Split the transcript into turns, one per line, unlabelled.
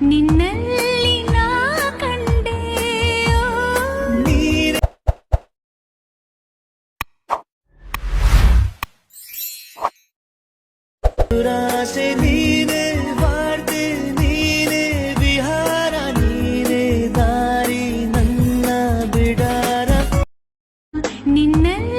ನಿನ್ನಲ್ಲಿ ನಾ ಕಂಡೆ
ನೀನೆ ರಾಸೆ ನೀನೆ ವಾರ್ತೆ ನೀನೆ ವಿಹಾರ ನೀನೆ ದಾರಿ ನನ್ನ ಬಿಡಾರ
ನಿನ್ನಲ್ಲಿ